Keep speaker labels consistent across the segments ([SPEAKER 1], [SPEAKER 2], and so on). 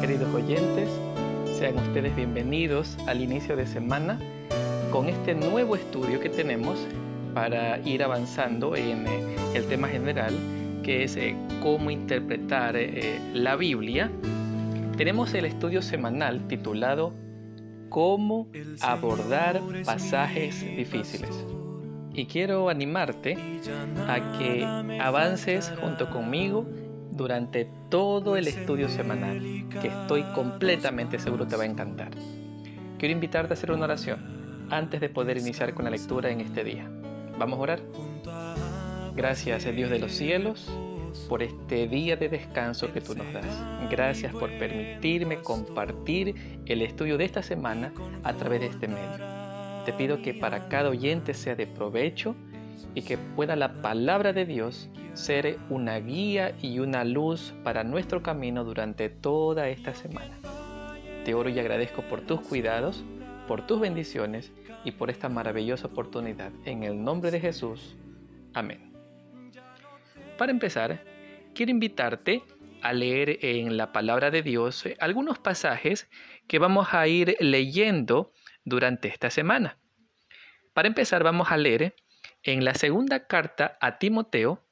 [SPEAKER 1] queridos oyentes, sean ustedes bienvenidos al inicio de semana con este nuevo estudio que tenemos para ir avanzando en el tema general que es cómo interpretar la Biblia. Tenemos el estudio semanal titulado Cómo abordar pasajes difíciles. Y quiero animarte a que avances junto conmigo durante todo el estudio semanal, que estoy completamente seguro te va a encantar. Quiero invitarte a hacer una oración antes de poder iniciar con la lectura en este día. ¿Vamos a orar? Gracias, Dios de los cielos, por este día de descanso que tú nos das. Gracias por permitirme compartir el estudio de esta semana a través de este medio. Te pido que para cada oyente sea de provecho y que pueda la palabra de Dios ser una guía y una luz para nuestro camino durante toda esta semana. Te oro y agradezco por tus cuidados, por tus bendiciones y por esta maravillosa oportunidad. En el nombre de Jesús. Amén. Para empezar, quiero invitarte a leer en la palabra de Dios algunos pasajes que vamos a ir leyendo durante esta semana. Para empezar, vamos a leer en la segunda carta a Timoteo,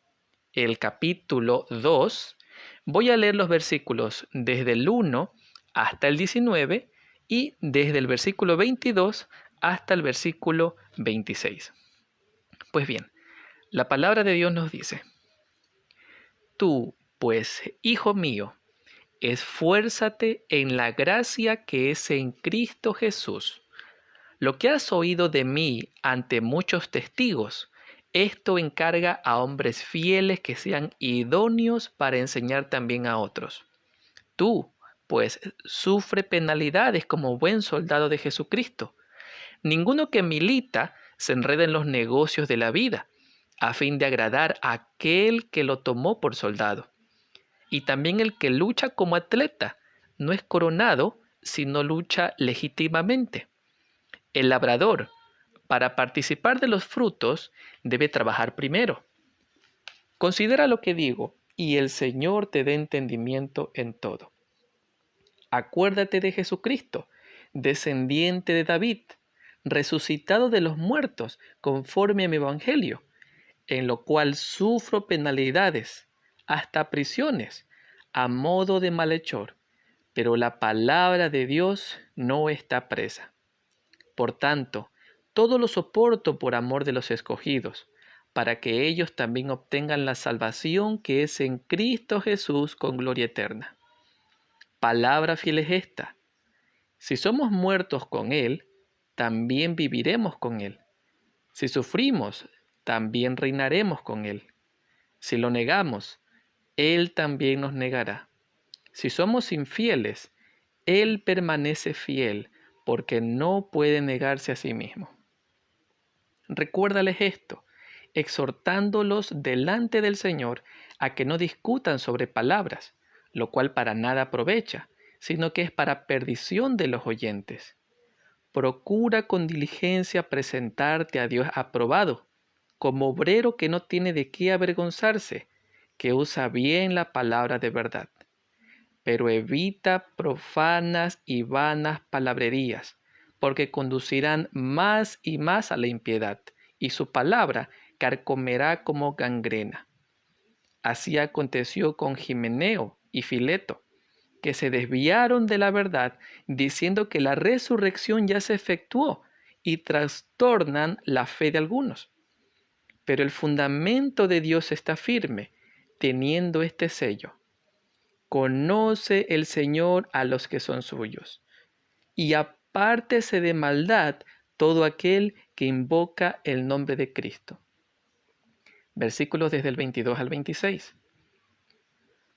[SPEAKER 1] el capítulo 2. Voy a leer los versículos desde el 1 hasta el 19 y desde el versículo 22 hasta el versículo 26. Pues bien, la palabra de Dios nos dice: Tú, pues, hijo mío, esfuérzate en la gracia que es en Cristo Jesús. Lo que has oído de mí ante muchos testigos, esto encarga a hombres fieles que sean idóneos para enseñar también a otros. Tú, pues, sufre penalidades como buen soldado de Jesucristo. Ninguno que milita se enreda en los negocios de la vida, a fin de agradar a aquel que lo tomó por soldado. Y también el que lucha como atleta no es coronado, sino lucha legítimamente. El labrador, para participar de los frutos, debe trabajar primero. Considera lo que digo, y el Señor te dé entendimiento en todo. Acuérdate de Jesucristo, descendiente de David, resucitado de los muertos, conforme a mi evangelio, en lo cual sufro penalidades, hasta prisiones, a modo de malhechor, pero la palabra de Dios no está presa. Por tanto, todo lo soporto por amor de los escogidos, para que ellos también obtengan la salvación que es en Cristo Jesús con gloria eterna. Palabra fiel es esta: si somos muertos con Él, también viviremos con Él. Si sufrimos, también reinaremos con Él. Si lo negamos, Él también nos negará. Si somos infieles, Él permanece fiel, porque no puede negarse a sí mismo. Recuérdales esto, exhortándolos delante del Señor a que no discutan sobre palabras, lo cual para nada aprovecha, sino que es para perdición de los oyentes. Procura con diligencia presentarte a Dios aprobado, como obrero que no tiene de qué avergonzarse, que usa bien la palabra de verdad. Pero evita profanas y vanas palabrerías, porque conducirán más y más a la impiedad, y su palabra carcomerá como gangrena. Así aconteció con Himeneo y Fileto, que se desviaron de la verdad, diciendo que la resurrección ya se efectuó, y trastornan la fe de algunos. Pero el fundamento de Dios está firme, teniendo este sello: conoce el Señor a los que son suyos, y apártese de maldad todo aquel que invoca el nombre de Cristo. Versículos desde el 22 al 26.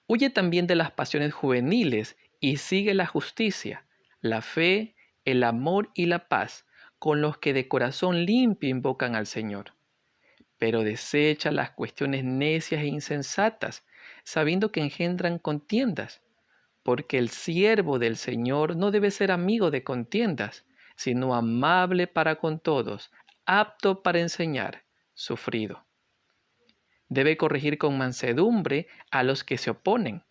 [SPEAKER 1] Huye también de las pasiones juveniles y sigue la justicia, la fe, el amor y la paz, con los que de corazón limpio invocan al Señor. Pero desecha las cuestiones necias e insensatas, sabiendo que engendran contiendas, porque el siervo del Señor no debe ser amigo de contiendas, sino amable para con todos, apto para enseñar, sufrido. Debe corregir con mansedumbre a los que se oponen,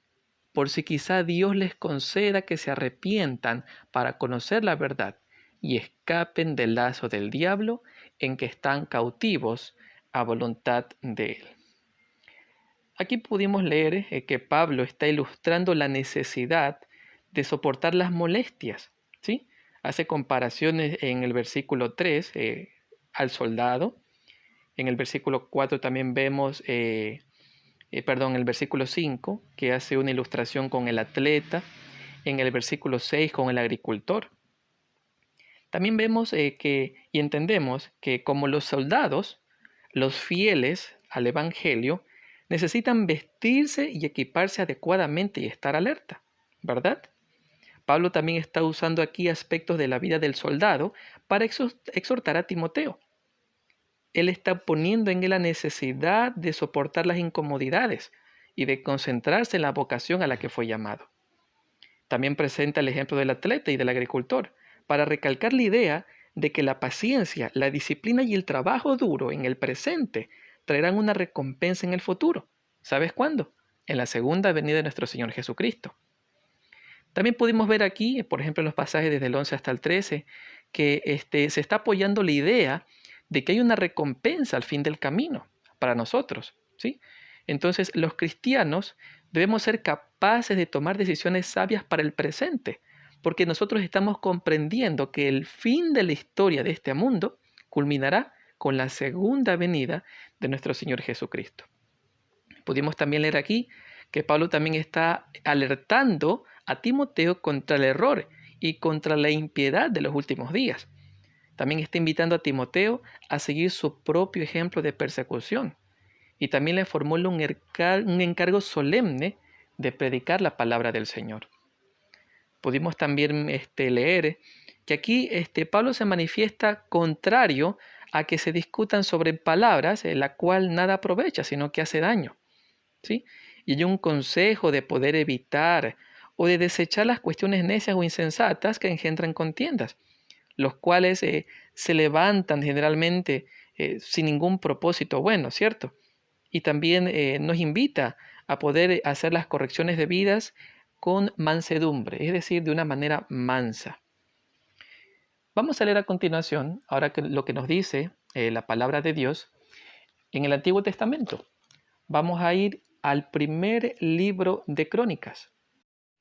[SPEAKER 1] por si quizá Dios les conceda que se arrepientan para conocer la verdad y escapen del lazo del diablo en que están cautivos a voluntad de él. Aquí pudimos leer que Pablo está ilustrando la necesidad de soportar las molestias, ¿sí? Hace comparaciones en el versículo 3 al soldado. En el versículo 4 también vemos, el versículo 5, que hace una ilustración con el atleta. En el versículo 6 con el agricultor. También vemos y entendemos que como los soldados, los fieles al Evangelio, necesitan vestirse y equiparse adecuadamente y estar alerta, ¿verdad? Pablo también está usando aquí aspectos de la vida del soldado para exhortar a Timoteo. Él está poniendo en él la necesidad de soportar las incomodidades y de concentrarse en la vocación a la que fue llamado. También presenta el ejemplo del atleta y del agricultor, para recalcar la idea de que la paciencia, la disciplina y el trabajo duro en el presente traerán una recompensa en el futuro. ¿Sabes cuándo? En la segunda venida de nuestro Señor Jesucristo. También pudimos ver aquí, por ejemplo, en los pasajes desde el 11 hasta el 13, que se está apoyando la idea de que hay una recompensa al fin del camino para nosotros, ¿sí? Entonces, los cristianos debemos ser capaces de tomar decisiones sabias para el presente, porque nosotros estamos comprendiendo que el fin de la historia de este mundo culminará con la segunda venida de nuestro Señor Jesucristo. Pudimos también leer aquí que Pablo también está alertando a Timoteo contra el error y contra la impiedad de los últimos días. También está invitando a Timoteo a seguir su propio ejemplo de persecución. Y también le formula un encargo solemne de predicar la palabra del Señor. Pudimos también leer que aquí Pablo se manifiesta contrario a que se discutan sobre palabras, la cual nada aprovecha, sino que hace daño, ¿sí? Y hay un consejo de poder evitar o de desechar las cuestiones necias o insensatas que engendran contiendas, los cuales se levantan generalmente sin ningún propósito bueno, ¿cierto? Y también nos invita a poder hacer las correcciones debidas con mansedumbre, es decir, de una manera mansa. Vamos a leer a continuación, ahora lo que nos dice la palabra de Dios en el Antiguo Testamento. Vamos a ir al primer libro de Crónicas.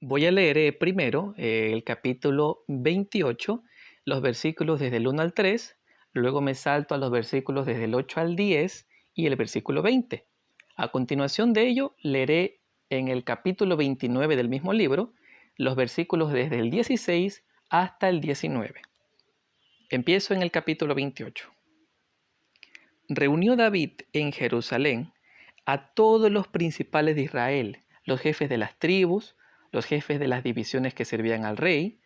[SPEAKER 1] Voy a leer primero el capítulo 28, los versículos desde el 1 al 3, luego me salto a los versículos desde el 8 al 10 y el versículo 20. A continuación de ello, leeré en el capítulo 29 del mismo libro los versículos desde el 16 hasta el 19. Empiezo en el capítulo 28. Reunió David en Jerusalén a todos los principales de Israel, los jefes de las tribus, los jefes de las divisiones que servían al rey,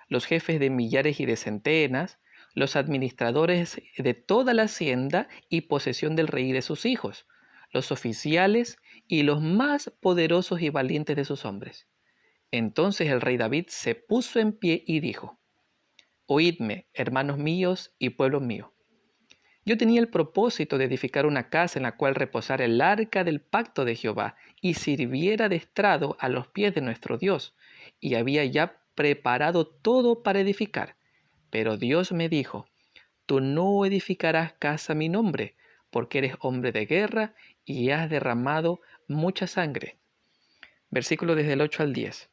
[SPEAKER 1] los jefes de millares y de centenas, los administradores de toda la hacienda y posesión del rey y de sus hijos, los oficiales y los más poderosos y valientes de sus hombres. Entonces el rey David se puso en pie y dijo: Oídme, hermanos míos y pueblo mío. Yo tenía el propósito de edificar una casa en la cual reposara el arca del pacto de Jehová y sirviera de estrado a los pies de nuestro Dios, y había ya preparado todo para edificar. Pero Dios me dijo: Tú no edificarás casa a mi nombre, porque eres hombre de guerra y has derramado mucha sangre. Versículo desde el 8 al 10.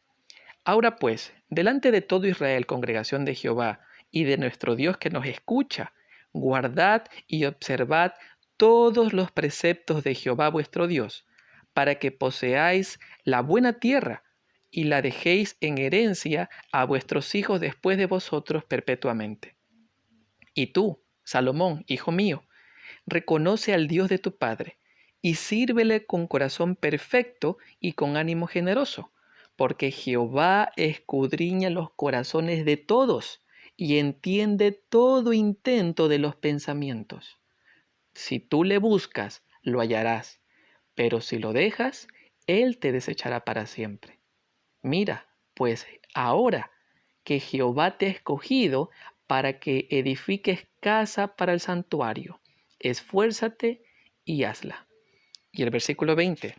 [SPEAKER 1] Ahora pues, delante de todo Israel, congregación de Jehová, y de nuestro Dios que nos escucha, guardad y observad todos los preceptos de Jehová vuestro Dios, para que poseáis la buena tierra y la dejéis en herencia a vuestros hijos después de vosotros perpetuamente. Y tú, Salomón, hijo mío, reconoce al Dios de tu Padre y sírvele con corazón perfecto y con ánimo generoso, porque Jehová escudriña los corazones de todos y entiende todo intento de los pensamientos. Si tú le buscas, lo hallarás, pero si lo dejas, él te desechará para siempre. Mira, pues ahora que Jehová te ha escogido para que edifiques casa para el santuario, esfuérzate y hazla. Y el versículo 20.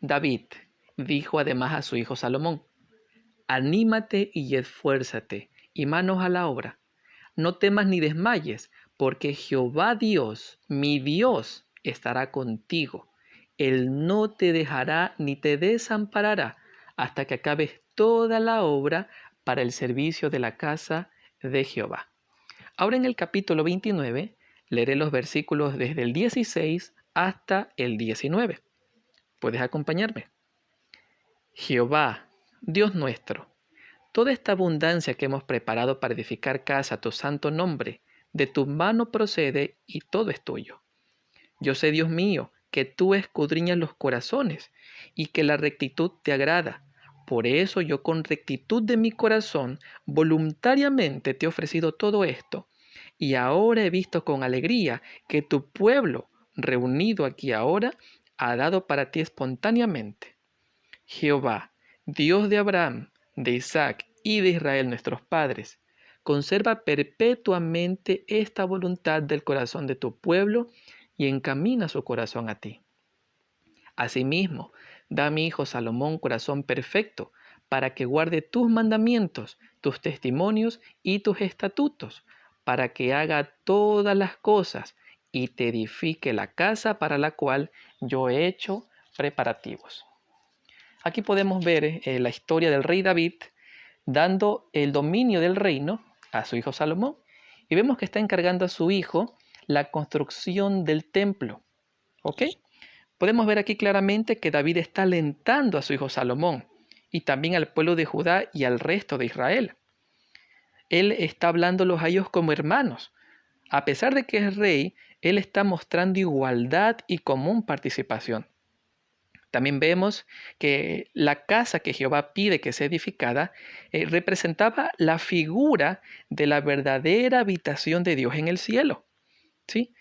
[SPEAKER 1] David, dijo además a su hijo Salomón: Anímate y esfuérzate, y manos a la obra. No temas ni desmayes, porque Jehová Dios, mi Dios, estará contigo. Él no te dejará ni te desamparará hasta que acabes toda la obra para el servicio de la casa de Jehová. Ahora en el capítulo 29 leeré los versículos desde el 16 hasta el 19. ¿Puedes acompañarme? Jehová, Dios nuestro, toda esta abundancia que hemos preparado para edificar casa a tu santo nombre, de tu mano procede y todo es tuyo. Yo sé, Dios mío, que tú escudriñas los corazones y que la rectitud te agrada. Por eso yo con rectitud de mi corazón voluntariamente te he ofrecido todo esto. Y ahora he visto con alegría que tu pueblo, reunido aquí ahora, ha dado para ti espontáneamente. Jehová, Dios de Abraham, de Isaac y de Israel nuestros padres, conserva perpetuamente esta voluntad del corazón de tu pueblo y encamina su corazón a ti. Asimismo, da a mi hijo Salomón corazón perfecto, para que guarde tus mandamientos, tus testimonios y tus estatutos, para que haga todas las cosas y te edifique la casa para la cual yo he hecho preparativos. Aquí podemos ver la historia del rey David dando el dominio del reino a su hijo Salomón. Y vemos que está encargando a su hijo la construcción del templo. ¿Ok? Podemos ver aquí claramente que David está alentando a su hijo Salomón y también al pueblo de Judá y al resto de Israel. Él está hablándolos a ellos como hermanos. A pesar de que es rey, él está mostrando igualdad y común participación. También vemos que la casa que Jehová pide que sea edificada representaba la figura de la verdadera habitación de Dios en el cielo. ¿Sí?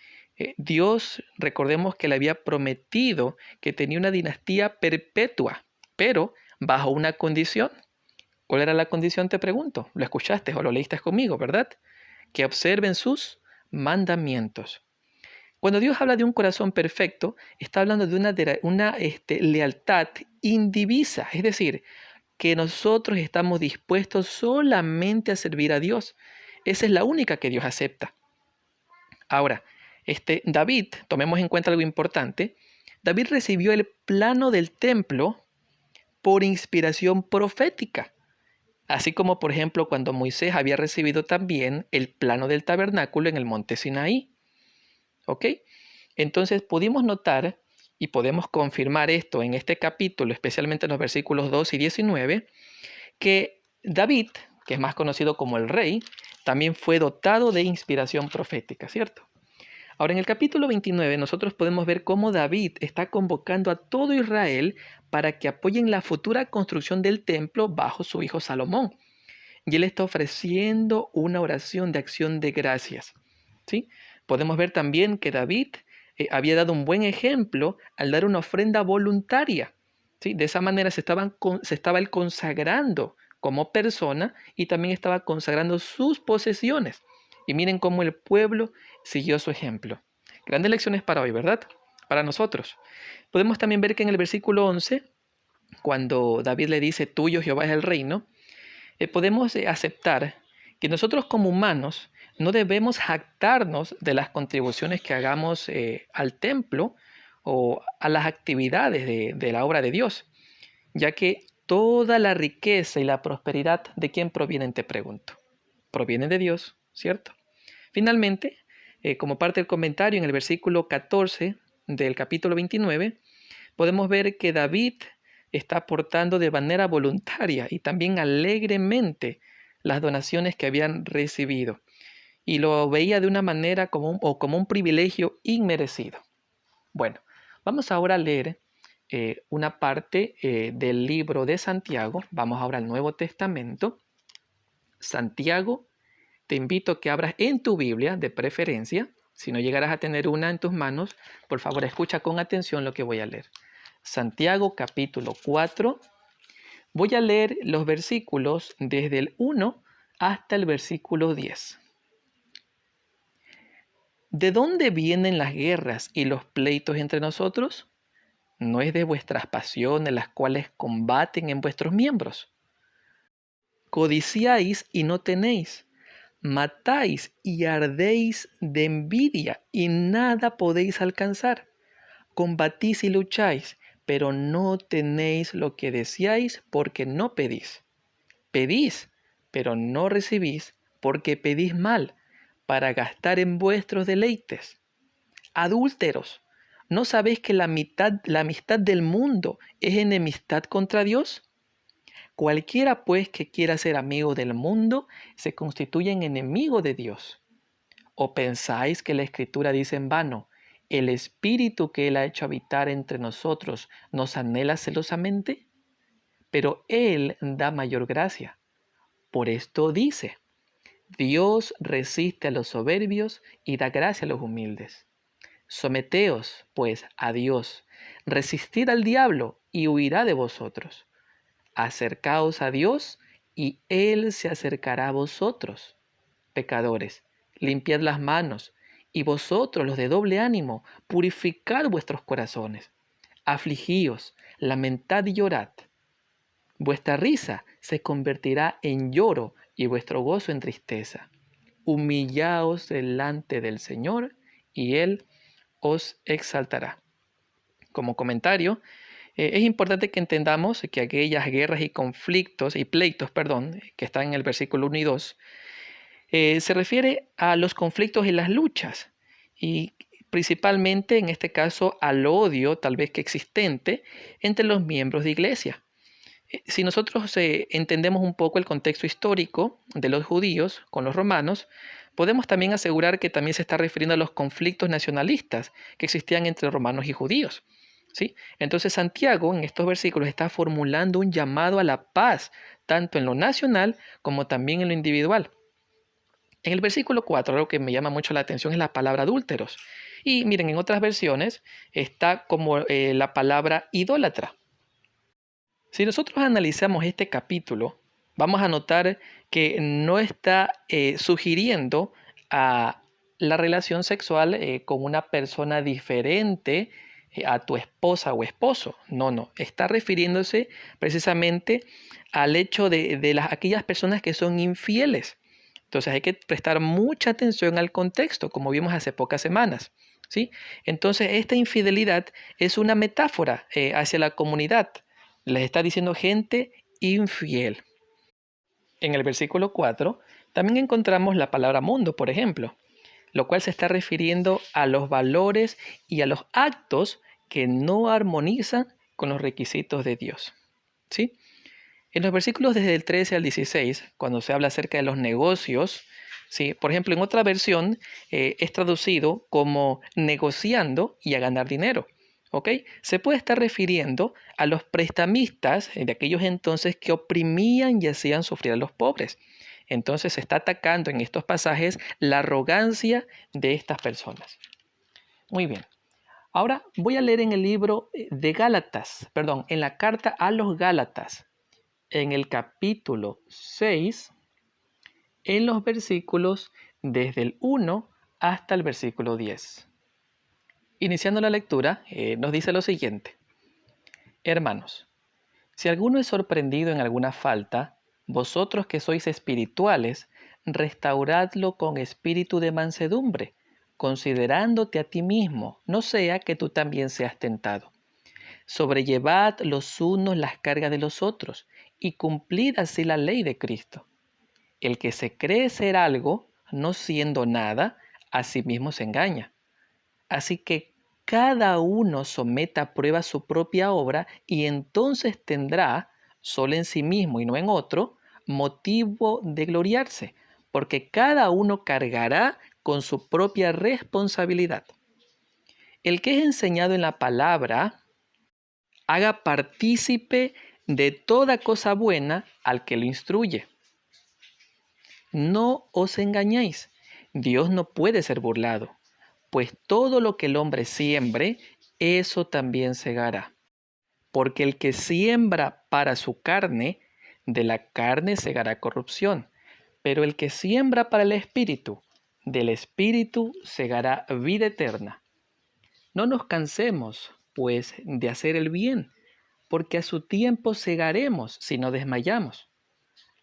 [SPEAKER 1] Dios, recordemos que le había prometido que tenía una dinastía perpetua, pero bajo una condición. ¿Cuál era la condición? Te pregunto. Lo escuchaste o lo leíste conmigo, ¿verdad? Que observen sus mandamientos. Cuando Dios habla de un corazón perfecto, está hablando de una lealtad indivisa, es decir, que nosotros estamos dispuestos solamente a servir a Dios. Esa es la única que Dios acepta. Ahora, David, tomemos en cuenta algo importante, David recibió el plano del templo por inspiración profética, así como por ejemplo cuando Moisés había recibido también el plano del tabernáculo en el monte Sinaí. ¿Ok? Entonces pudimos notar y podemos confirmar esto en este capítulo, especialmente en los versículos 2 y 19, que David, que es más conocido como el rey, también fue dotado de inspiración profética, ¿cierto? Ahora en el capítulo 29 nosotros podemos ver cómo David está convocando a todo Israel para que apoyen la futura construcción del templo bajo su hijo Salomón. Y él está ofreciendo una oración de acción de gracias, ¿sí? Podemos ver también que David había dado un buen ejemplo al dar una ofrenda voluntaria, ¿sí? De esa manera se estaba él consagrando como persona y también estaba consagrando sus posesiones. Y miren cómo el pueblo siguió su ejemplo. Grandes lecciones para hoy, ¿verdad? Para nosotros. Podemos también ver que en el versículo 11, cuando David le dice, tuyo Jehová es el reino, podemos aceptar que nosotros como humanos no debemos jactarnos de las contribuciones que hagamos al templo o a las actividades de la obra de Dios, ya que toda la riqueza y la prosperidad, ¿de quién provienen? Te pregunto. Provienen de Dios, ¿cierto? Finalmente, como parte del comentario en el versículo 14 del capítulo 29, podemos ver que David está aportando de manera voluntaria y también alegremente las donaciones que habían recibido. Y lo veía de una manera como un privilegio inmerecido. Bueno, vamos ahora a leer una parte del libro de Santiago. Vamos ahora al Nuevo Testamento. Santiago, te invito a que abras en tu Biblia, de preferencia. Si no llegaras a tener una en tus manos, por favor escucha con atención lo que voy a leer. Santiago capítulo 4. Voy a leer los versículos desde el 1 hasta el versículo 10. ¿De dónde vienen las guerras y los pleitos entre nosotros? ¿No es de vuestras pasiones las cuales combaten en vuestros miembros? Codiciáis y no tenéis, matáis y ardéis de envidia y nada podéis alcanzar. Combatís y lucháis, pero no tenéis lo que deseáis porque no pedís. Pedís, pero no recibís porque pedís mal, para gastar en vuestros deleites. Adúlteros, ¿no sabéis que la amistad del mundo es enemistad contra Dios? Cualquiera pues que quiera ser amigo del mundo se constituye en enemigo de Dios. ¿O pensáis que la Escritura dice en vano, el Espíritu que Él ha hecho habitar entre nosotros nos anhela celosamente? Pero Él da mayor gracia. Por esto dice, Dios resiste a los soberbios y da gracia a los humildes. Someteos, pues, a Dios, resistid al diablo y huirá de vosotros. Acercaos a Dios y Él se acercará a vosotros. Pecadores, limpiad las manos, y vosotros los de doble ánimo, purificad vuestros corazones. Afligíos, lamentad y llorad. Vuestra risa se convertirá en lloro y vuestro gozo en tristeza. Humillaos delante del Señor y Él os exaltará. Como comentario, es importante que entendamos que aquellas guerras y conflictos y pleitos, que están en el versículo 1 y 2, se refiere a los conflictos y las luchas, y principalmente en este caso al odio tal vez que existente entre los miembros de iglesia. Si nosotros entendemos un poco el contexto histórico de los judíos con los romanos, podemos también asegurar que también se está refiriendo a los conflictos nacionalistas que existían entre romanos y judíos. ¿Sí? Entonces Santiago en estos versículos está formulando un llamado a la paz, tanto en lo nacional como también en lo individual. En el versículo 4, algo que me llama mucho la atención es la palabra adúlteros. Y miren, en otras versiones está como la palabra idólatra. Si nosotros analizamos este capítulo, vamos a notar que no está sugiriendo a la relación sexual con una persona diferente a tu esposa o esposo. No. Está refiriéndose precisamente al hecho de aquellas personas que son infieles. Entonces hay que prestar mucha atención al contexto, como vimos hace pocas semanas. ¿Sí? Entonces esta infidelidad es una metáfora hacia la comunidad. Les está diciendo gente infiel. En el versículo 4 también encontramos la palabra mundo, por ejemplo, lo cual se está refiriendo a los valores y a los actos que no armonizan con los requisitos de Dios. ¿Sí? En los versículos desde el 13 al 16, cuando se habla acerca de los negocios, ¿sí? Por ejemplo, en otra versión es traducido como negociando y a ganar dinero. ¿Ok? Se puede estar refiriendo a los prestamistas de aquellos entonces que oprimían y hacían sufrir a los pobres. Entonces se está atacando en estos pasajes la arrogancia de estas personas. Muy bien. Ahora voy a leer en el libro de Gálatas, en la carta a los Gálatas, en el capítulo 6, en los versículos desde el 1 hasta el versículo 10. Iniciando la lectura, nos dice lo siguiente. Hermanos, si alguno es sorprendido en alguna falta, vosotros que sois espirituales, restauradlo con espíritu de mansedumbre, considerándote a ti mismo, no sea que tú también seas tentado. Sobrellevad los unos las cargas de los otros, y cumplid así la ley de Cristo. El que se cree ser algo, no siendo nada, a sí mismo se engaña. Así que cada uno someta a prueba su propia obra y entonces tendrá, solo en sí mismo y no en otro, motivo de gloriarse, porque cada uno cargará con su propia responsabilidad. El que es enseñado en la palabra, haga partícipe de toda cosa buena al que lo instruye. No os engañéis, Dios no puede ser burlado. Pues todo lo que el hombre siembre, eso también segará. Porque el que siembra para su carne, de la carne segará corrupción. Pero el que siembra para el Espíritu, del Espíritu segará vida eterna. No nos cansemos, pues de hacer el bien, porque a su tiempo segaremos si no desmayamos.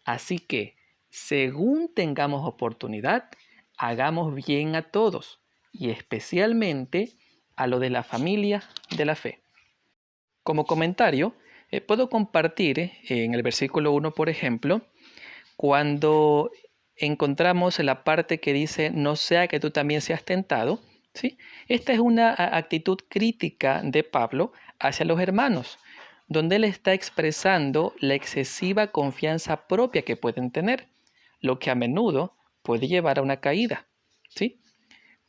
[SPEAKER 1] Así que, según tengamos oportunidad, hagamos bien a todos, y especialmente a lo de la familia de la fe. Como comentario, puedo compartir en el versículo 1, por ejemplo, cuando encontramos la parte que dice, no sea que tú también seas tentado, ¿sí? Esta es una actitud crítica de Pablo hacia los hermanos, donde él está expresando la excesiva confianza propia que pueden tener, lo que a menudo puede llevar a una caída, ¿sí?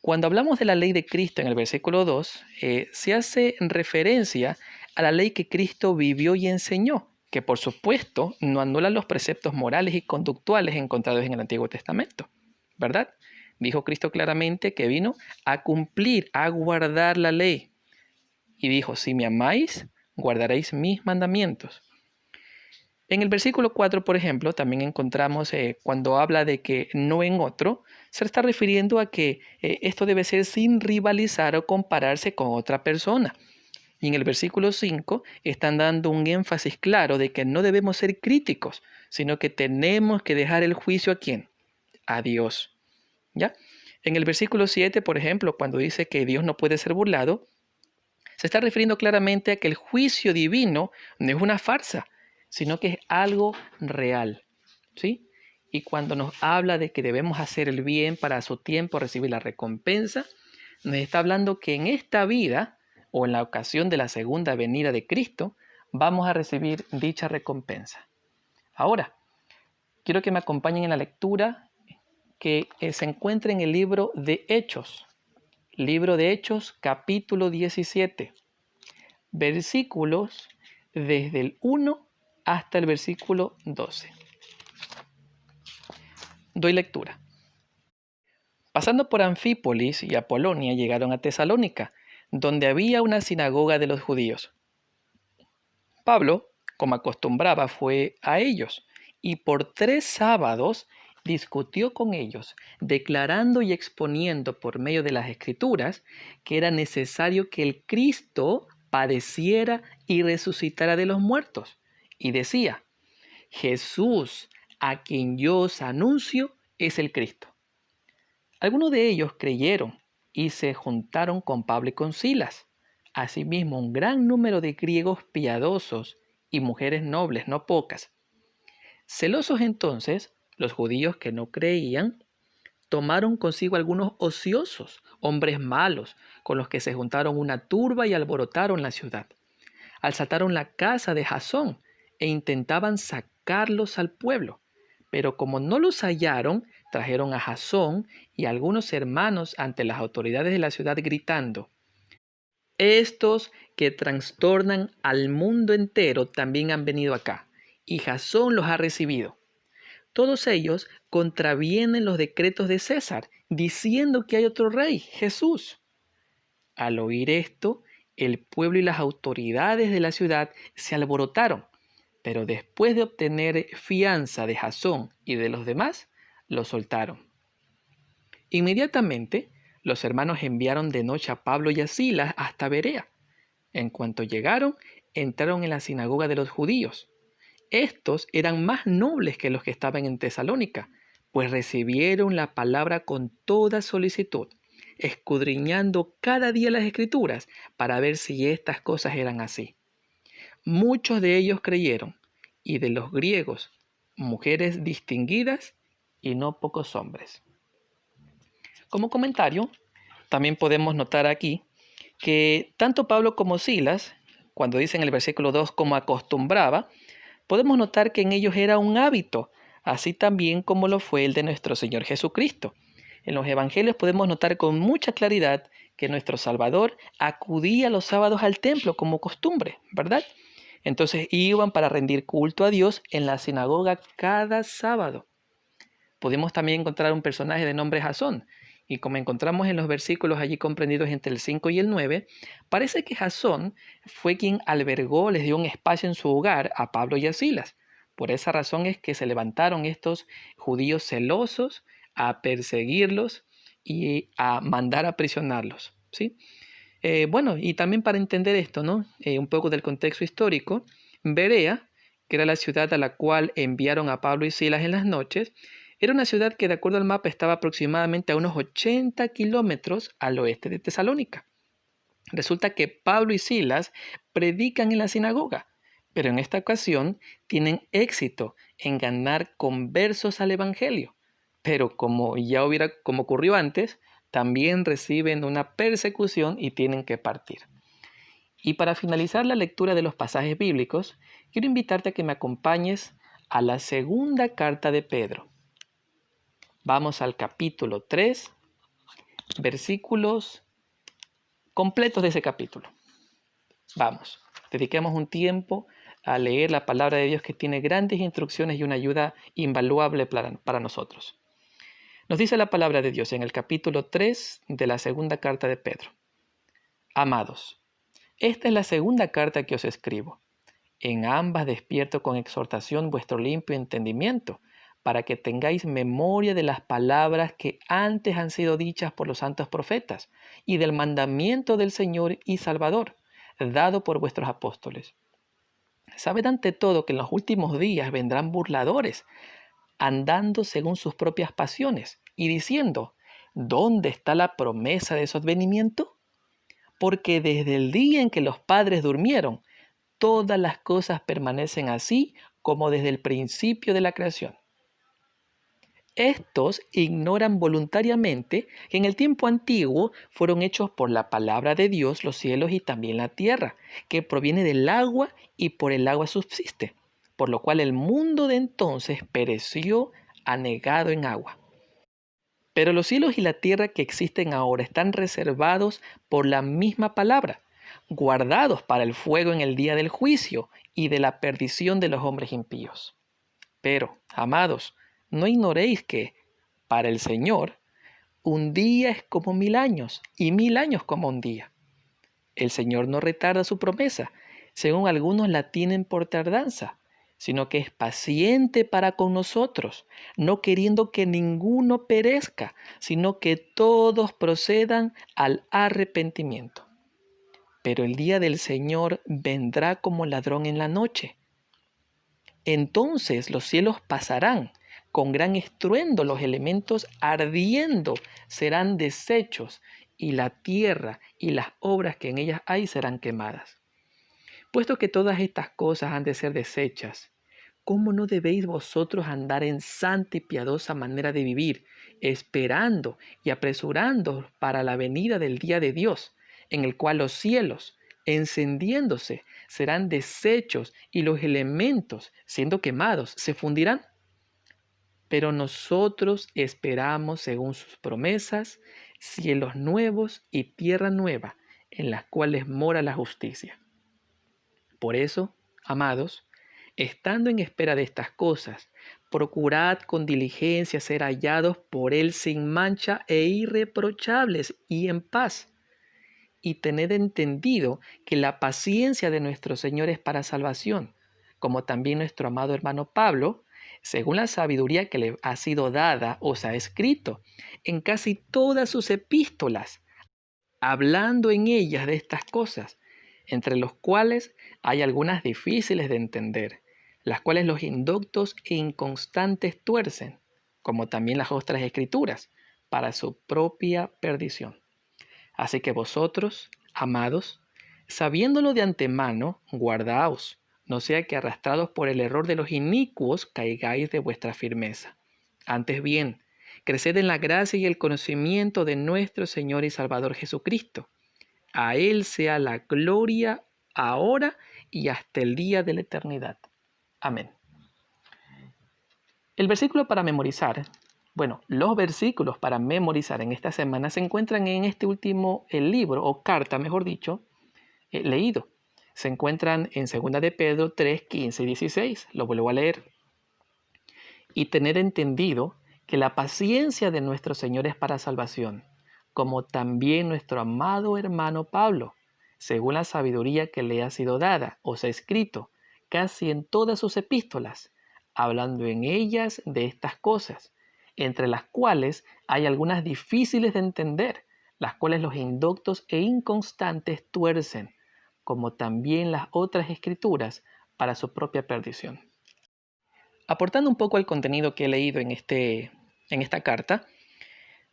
[SPEAKER 1] Cuando hablamos de la ley de Cristo en el versículo 2, se hace referencia a la ley que Cristo vivió y enseñó, que por supuesto no anula los preceptos morales y conductuales encontrados en el Antiguo Testamento, ¿verdad? Dijo Cristo claramente que vino a cumplir, a guardar la ley. Y dijo, si me amáis, guardaréis mis mandamientos. En el versículo 4, por ejemplo, también encontramos cuando habla de que no en otro, se está refiriendo a que esto debe ser sin rivalizar o compararse con otra persona. Y en el versículo 5 están dando un énfasis claro de que no debemos ser críticos, sino que tenemos que dejar el juicio ¿a quién? A Dios. ¿Ya? En el versículo 7, por ejemplo, cuando dice que Dios no puede ser burlado, se está refiriendo claramente a que el juicio divino no es una farsa, sino que es algo real, ¿sí? Y cuando nos habla de que debemos hacer el bien para a su tiempo recibir la recompensa, nos está hablando que en esta vida o en la ocasión de la segunda venida de Cristo, vamos a recibir dicha recompensa. Ahora, quiero que me acompañen en la lectura que se encuentra en el libro de Hechos. Libro de Hechos, capítulo 17. Versículos desde el 1 hasta el versículo 12. Doy lectura. Pasando por Anfípolis y Apolonia, llegaron a Tesalónica, donde había una sinagoga de los judíos. Pablo, como acostumbraba, fue a ellos, y por 3 sábados discutió con ellos, declarando y exponiendo por medio de las Escrituras que era necesario que el Cristo padeciera y resucitara de los muertos. Y decía, Jesús, a quien yo os anuncio, es el Cristo. Algunos de ellos creyeron y se juntaron con Pablo y con Silas. Asimismo, un gran número de griegos piadosos y mujeres nobles, no pocas. Celosos entonces, los judíos que no creían, tomaron consigo algunos ociosos, hombres malos, con los que se juntaron una turba y alborotaron la ciudad. Asaltaron la casa de Jasón e intentaban sacarlos al pueblo. Pero como no los hallaron, trajeron a Jasón y a algunos hermanos ante las autoridades de la ciudad gritando, estos que trastornan al mundo entero también han venido acá, y Jasón los ha recibido. Todos ellos contravienen los decretos de César, diciendo que hay otro rey, Jesús. Al oír esto, el pueblo y las autoridades de la ciudad se alborotaron, pero después de obtener fianza de Jasón y de los demás, lo soltaron. Inmediatamente, los hermanos enviaron de noche a Pablo y a Silas hasta Berea. En cuanto llegaron, entraron en la sinagoga de los judíos. Estos eran más nobles que los que estaban en Tesalónica, pues recibieron la palabra con toda solicitud, escudriñando cada día las Escrituras para ver si estas cosas eran así. Muchos de ellos creyeron, y de los griegos, mujeres distinguidas y no pocos hombres. Como comentario, también podemos notar aquí que tanto Pablo como Silas, cuando dice en el versículo 2 como acostumbraba, podemos notar que en ellos era un hábito, así también como lo fue el de nuestro Señor Jesucristo. En los evangelios podemos notar con mucha claridad que nuestro Salvador acudía los sábados al templo como costumbre, ¿verdad? Entonces iban para rendir culto a Dios en la sinagoga cada sábado. Podemos también encontrar un personaje de nombre Jasón, y como encontramos en los versículos allí comprendidos entre el 5 y el 9, parece que Jasón fue quien albergó, les dio un espacio en su hogar a Pablo y a Silas. Por esa razón es que se levantaron estos judíos celosos a perseguirlos y a mandar a aprisionarlos, ¿sí? Bueno, y también para entender esto, ¿no? Un poco del contexto histórico, Berea, que era la ciudad a la cual enviaron a Pablo y Silas en las noches, era una ciudad que de acuerdo al mapa estaba aproximadamente a unos 80 kilómetros al oeste de Tesalónica. Resulta que Pablo y Silas predican en la sinagoga, pero en esta ocasión tienen éxito en ganar conversos al evangelio. Pero como ocurrió antes, también reciben una persecución y tienen que partir. Y para finalizar la lectura de los pasajes bíblicos, quiero invitarte a que me acompañes a la segunda carta de Pedro. Vamos al capítulo 3, versículos completos de ese capítulo. Vamos, dediquemos un tiempo a leer la palabra de Dios, que tiene grandes instrucciones y una ayuda invaluable para nosotros. Nos dice la palabra de Dios en el capítulo 3 de la segunda carta de Pedro. Amados, esta es la segunda carta que os escribo. En ambas despierto con exhortación vuestro limpio entendimiento, para que tengáis memoria de las palabras que antes han sido dichas por los santos profetas, y del mandamiento del Señor y Salvador, dado por vuestros apóstoles. Sabed ante todo que en los últimos días vendrán burladores, andando según sus propias pasiones, y diciendo, ¿dónde está la promesa de su advenimiento? Porque desde el día en que los padres durmieron, todas las cosas permanecen así como desde el principio de la creación. Estos ignoran voluntariamente que en el tiempo antiguo fueron hechos por la palabra de Dios los cielos y también la tierra, que proviene del agua y por el agua subsiste, por lo cual el mundo de entonces pereció anegado en agua. Pero los cielos y la tierra que existen ahora están reservados por la misma palabra, guardados para el fuego en el día del juicio y de la perdición de los hombres impíos. Pero, amados, no ignoréis que, para el Señor, un día es como 1000 años y 1000 años como un día. El Señor no retarda su promesa, según algunos la tienen por tardanza, sino que es paciente para con nosotros, no queriendo que ninguno perezca, sino que todos procedan al arrepentimiento. Pero el día del Señor vendrá como ladrón en la noche. Entonces los cielos pasarán, con gran estruendo los elementos ardiendo serán deshechos, y la tierra y las obras que en ellas hay serán quemadas. Puesto que todas estas cosas han de ser deshechas, ¿cómo no debéis vosotros andar en santa y piadosa manera de vivir, esperando y apresurándoos para la venida del día de Dios, en el cual los cielos, encendiéndose, serán deshechos y los elementos, siendo quemados, se fundirán? Pero nosotros esperamos, según sus promesas, cielos nuevos y tierra nueva, en las cuales mora la justicia. Por eso, amados, estando en espera de estas cosas, procurad con diligencia ser hallados por Él sin mancha e irreprochables y en paz. Y tened entendido que la paciencia de nuestro Señor es para salvación, como también nuestro amado hermano Pablo, según la sabiduría que le ha sido dada, os ha escrito en casi todas sus epístolas, hablando en ellas de estas cosas, entre los cuales hay algunas difíciles de entender, las cuales los indoctos e inconstantes tuercen, como también las otras escrituras, para su propia perdición. Así que vosotros, amados, sabiéndolo de antemano, guardaos, no sea que arrastrados por el error de los inicuos caigáis de vuestra firmeza. Antes bien, creced en la gracia y el conocimiento de nuestro Señor y Salvador Jesucristo. A Él sea la gloria ahora y hasta el día de la eternidad. Amén. El versículo para memorizar, los versículos para memorizar en esta semana se encuentran en este último libro, o carta, mejor dicho, leído. Se encuentran en 2 de Pedro 3, 15 y 16. Lo vuelvo a leer. Y tened entendido que la paciencia de nuestro Señor es para salvación, como también nuestro amado hermano Pablo, según la sabiduría que le ha sido dada, os ha escrito casi en todas sus epístolas, hablando en ellas de estas cosas, entre las cuales hay algunas difíciles de entender, las cuales los indoctos e inconstantes tuercen, como también las otras escrituras, para su propia perdición. Aportando un poco al contenido que he leído en esta carta,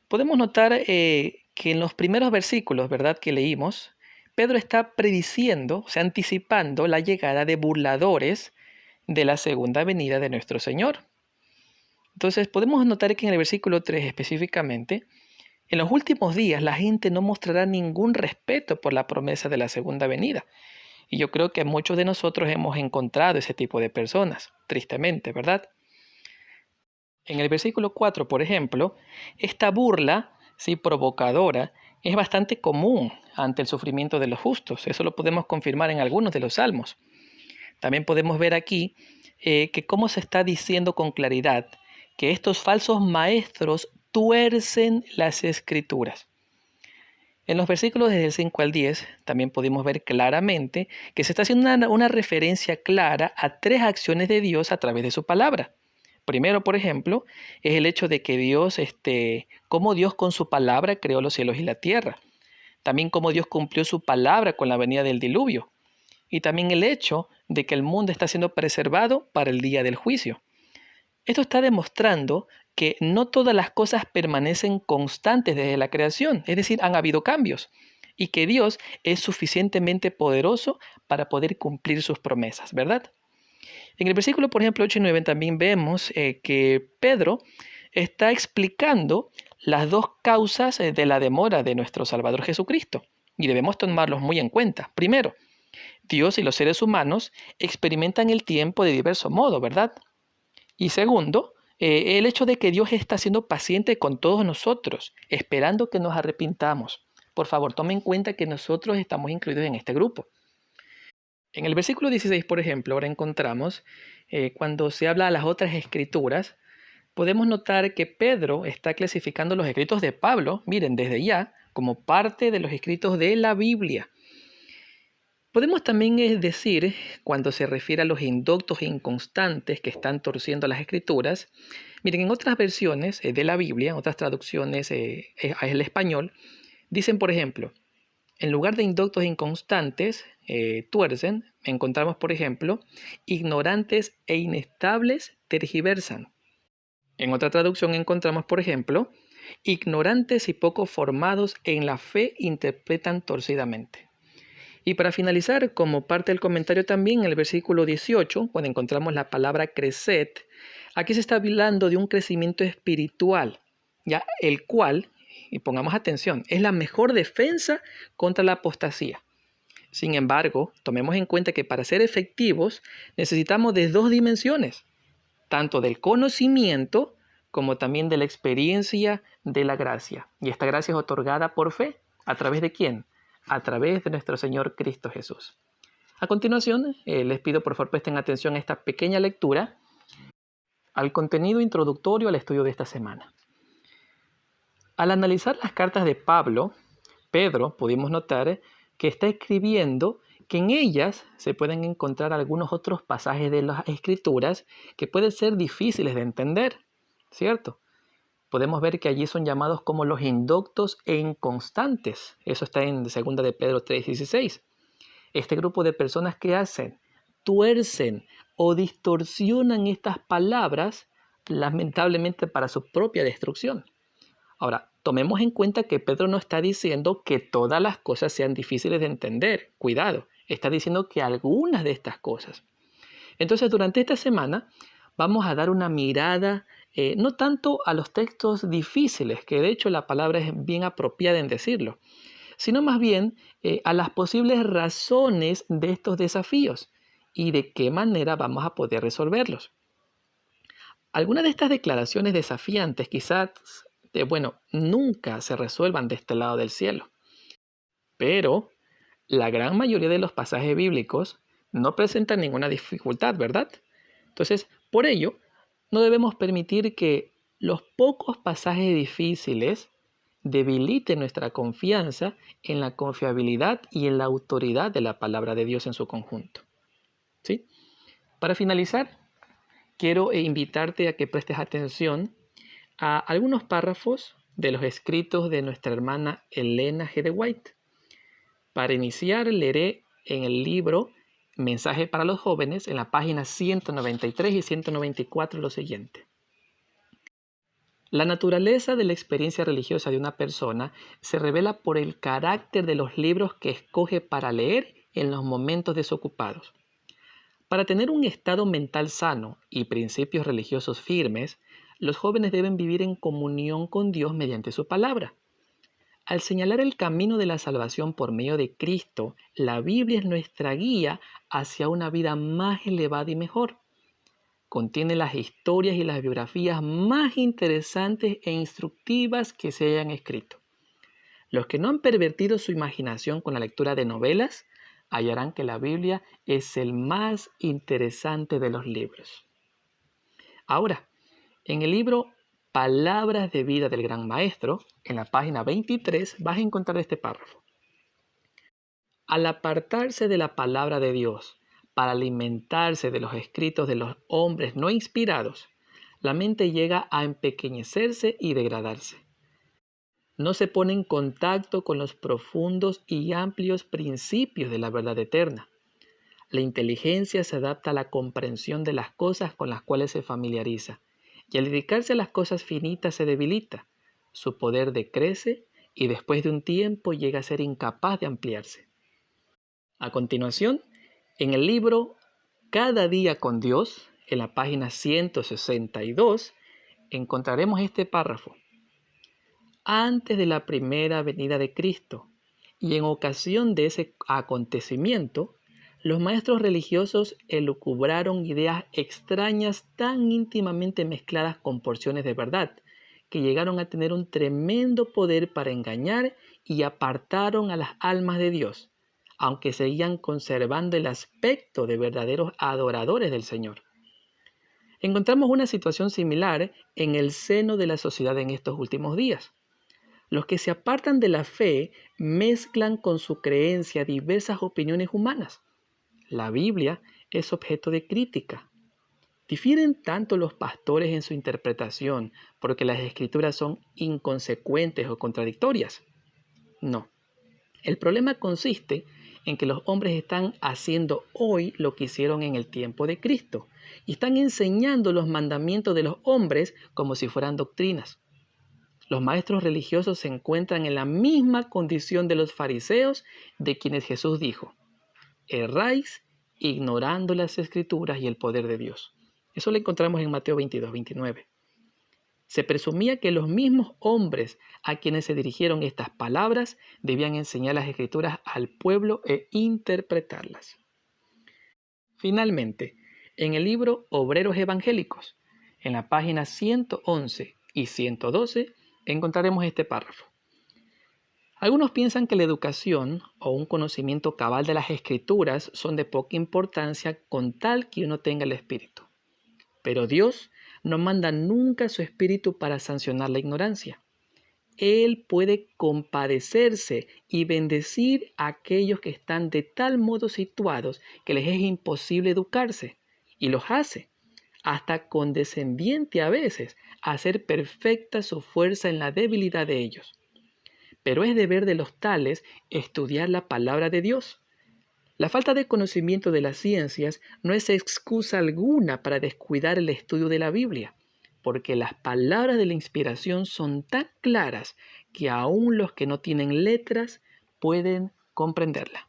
[SPEAKER 1] podemos notar que en los primeros versículos, ¿verdad?, que leímos, Pedro está prediciendo, o sea, anticipando la llegada de burladores de la segunda venida de nuestro Señor. Entonces, podemos notar que en el versículo 3 específicamente, en los últimos días la gente no mostrará ningún respeto por la promesa de la segunda venida. Y yo creo que muchos de nosotros hemos encontrado ese tipo de personas, tristemente, ¿verdad? En el versículo 4, por ejemplo, esta burla, sí, provocadora, es bastante común ante el sufrimiento de los justos. Eso lo podemos confirmar en algunos de los salmos. También podemos ver aquí que cómo se está diciendo con claridad que estos falsos maestros tuercen las escrituras. En los versículos desde el 5 al 10 también podemos ver claramente que se está haciendo una referencia clara a tres acciones de Dios a través de su palabra. Primero, por ejemplo, es el hecho de que Dios, cómo Dios con su palabra creó los cielos y la tierra. También cómo Dios cumplió su palabra con la venida del diluvio. Y también el hecho de que el mundo está siendo preservado para el día del juicio. Esto está demostrando que no todas las cosas permanecen constantes desde la creación, es decir, han habido cambios, y que Dios es suficientemente poderoso para poder cumplir sus promesas, ¿verdad? En el versículo, por ejemplo, 8 y 9 también vemos que Pedro está explicando las dos causas de la demora de nuestro Salvador Jesucristo, y debemos tomarlos muy en cuenta. Primero, Dios y los seres humanos experimentan el tiempo de diverso modo, ¿verdad? Y segundo, el hecho de que Dios está siendo paciente con todos nosotros, esperando que nos arrepintamos. Por favor, tome en cuenta que nosotros estamos incluidos en este grupo. En el versículo 16, por ejemplo, ahora encontramos, cuando se habla de las otras escrituras, podemos notar que Pedro está clasificando los escritos de Pablo, miren, desde ya, como parte de los escritos de la Biblia. Podemos también decir, cuando se refiere a los indoctos e inconstantes que están torciendo las escrituras, miren, en otras versiones de la Biblia, otras traducciones al español, dicen, por ejemplo, en lugar de indoctos e inconstantes, tuercen, encontramos, por ejemplo, ignorantes e inestables tergiversan. En otra traducción encontramos, por ejemplo, ignorantes y poco formados en la fe interpretan torcidamente. Y para finalizar, como parte del comentario también, en el versículo 18, cuando encontramos la palabra creced, aquí se está hablando de un crecimiento espiritual, ya el cual, y pongamos atención, es la mejor defensa contra la apostasía. Sin embargo, tomemos en cuenta que para ser efectivos necesitamos de dos dimensiones, tanto del conocimiento como también de la experiencia de la gracia. Y esta gracia es otorgada por fe. ¿A través de quién? A través de nuestro Señor Cristo Jesús. A continuación, les pido por favor presten atención a esta pequeña lectura, al contenido introductorio al estudio de esta semana. Al analizar las cartas de Pablo, Pedro, pudimos notar que está escribiendo que en ellas se pueden encontrar algunos otros pasajes de las Escrituras que pueden ser difíciles de entender, ¿cierto? Podemos ver que allí son llamados como los indoctos e inconstantes. Eso está en 2 de Pedro 3:16. Este grupo de personas que hacen, tuercen o distorsionan estas palabras, lamentablemente para su propia destrucción. Ahora, tomemos en cuenta que Pedro no está diciendo que todas las cosas sean difíciles de entender. Cuidado, está diciendo que algunas de estas cosas. Entonces, durante esta semana vamos a dar una mirada no tanto a los textos difíciles, que de hecho la palabra es bien apropiada en decirlo, sino más bien a las posibles razones de estos desafíos y de qué manera vamos a poder resolverlos. Algunas de estas declaraciones desafiantes quizás, nunca se resuelvan de este lado del cielo, pero la gran mayoría de los pasajes bíblicos no presentan ninguna dificultad, ¿verdad? Entonces, por ello, no debemos permitir que los pocos pasajes difíciles debiliten nuestra confianza en la confiabilidad y en la autoridad de la palabra de Dios en su conjunto. ¿Sí? Para finalizar, quiero invitarte a que prestes atención a algunos párrafos de los escritos de nuestra hermana Elena G. de White. Para iniciar, leeré en el libro Mensaje para los Jóvenes, en la página 193 y 194, lo siguiente. La naturaleza de la experiencia religiosa de una persona se revela por el carácter de los libros que escoge para leer en los momentos desocupados. Para tener un estado mental sano y principios religiosos firmes, los jóvenes deben vivir en comunión con Dios mediante su palabra. Al señalar el camino de la salvación por medio de Cristo, la Biblia es nuestra guía hacia una vida más elevada y mejor. Contiene las historias y las biografías más interesantes e instructivas que se hayan escrito. Los que no han pervertido su imaginación con la lectura de novelas, hallarán que la Biblia es el más interesante de los libros. Ahora, en el libro Palabras de vida del Gran Maestro, en la página 23, vas a encontrar este párrafo. Al apartarse de la palabra de Dios para alimentarse de los escritos de los hombres no inspirados, la mente llega a empequeñecerse y degradarse. No se pone en contacto con los profundos y amplios principios de la verdad eterna. La inteligencia se adapta a la comprensión de las cosas con las cuales se familiariza, y al dedicarse a las cosas finitas se debilita. Su poder decrece y después de un tiempo llega a ser incapaz de ampliarse. A continuación, en el libro Cada día con Dios, en la página 162, encontraremos este párrafo. Antes de la primera venida de Cristo y en ocasión de ese acontecimiento, los maestros religiosos elucubraron ideas extrañas tan íntimamente mezcladas con porciones de verdad, que llegaron a tener un tremendo poder para engañar y apartaron a las almas de Dios, aunque seguían conservando el aspecto de verdaderos adoradores del Señor. Encontramos una situación similar en el seno de la sociedad en estos últimos días. Los que se apartan de la fe mezclan con su creencia diversas opiniones humanas. La Biblia es objeto de crítica. ¿Difieren tanto los pastores en su interpretación porque las escrituras son inconsecuentes o contradictorias? No. El problema consiste en que los hombres están haciendo hoy lo que hicieron en el tiempo de Cristo y están enseñando los mandamientos de los hombres como si fueran doctrinas. Los maestros religiosos se encuentran en la misma condición de los fariseos, de quienes Jesús dijo: erráis ignorando las escrituras y el poder de Dios. Eso lo encontramos en Mateo 22, 29. Se presumía que los mismos hombres a quienes se dirigieron estas palabras debían enseñar las escrituras al pueblo e interpretarlas. Finalmente, en el libro Obreros Evangélicos, en la página 111 y 112, encontraremos este párrafo. Algunos piensan que la educación o un conocimiento cabal de las escrituras son de poca importancia con tal que uno tenga el espíritu. Pero Dios no manda nunca su espíritu para sancionar la ignorancia. Él puede compadecerse y bendecir a aquellos que están de tal modo situados que les es imposible educarse, y los hace, hasta condescendiente a veces, a hacer perfecta su fuerza en la debilidad de ellos. Pero es deber de los tales estudiar la palabra de Dios. La falta de conocimiento de las ciencias no es excusa alguna para descuidar el estudio de la Biblia, porque las palabras de la inspiración son tan claras que aún los que no tienen letras pueden comprenderla.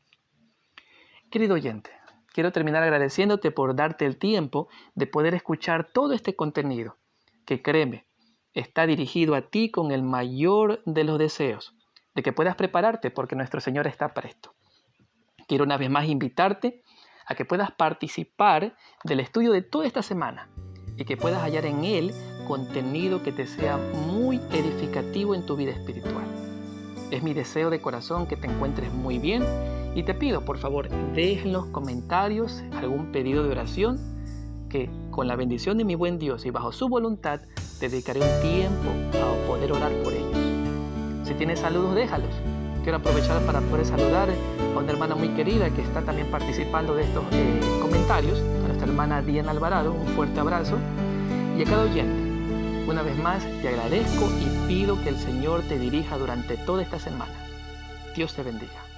[SPEAKER 1] Querido oyente, quiero terminar agradeciéndote por darte el tiempo de poder escuchar todo este contenido, que créeme, está dirigido a ti con el mayor de los deseos, de que puedas prepararte porque nuestro Señor está presto. Quiero una vez más invitarte a que puedas participar del estudio de toda esta semana y que puedas hallar en él contenido que te sea muy edificativo en tu vida espiritual. Es mi deseo de corazón que te encuentres muy bien y te pido, por favor, deja en los comentarios algún pedido de oración que con la bendición de mi buen Dios y bajo su voluntad te dedicaré un tiempo a poder orar por ellos. Si tienes saludos, déjalos. Quiero aprovechar para poder saludar a una hermana muy querida que está también participando de estos comentarios, a nuestra hermana Diana Alvarado, un fuerte abrazo, y a cada oyente, Una vez más, te agradezco y pido que el Señor te dirija durante toda esta semana. Dios te bendiga.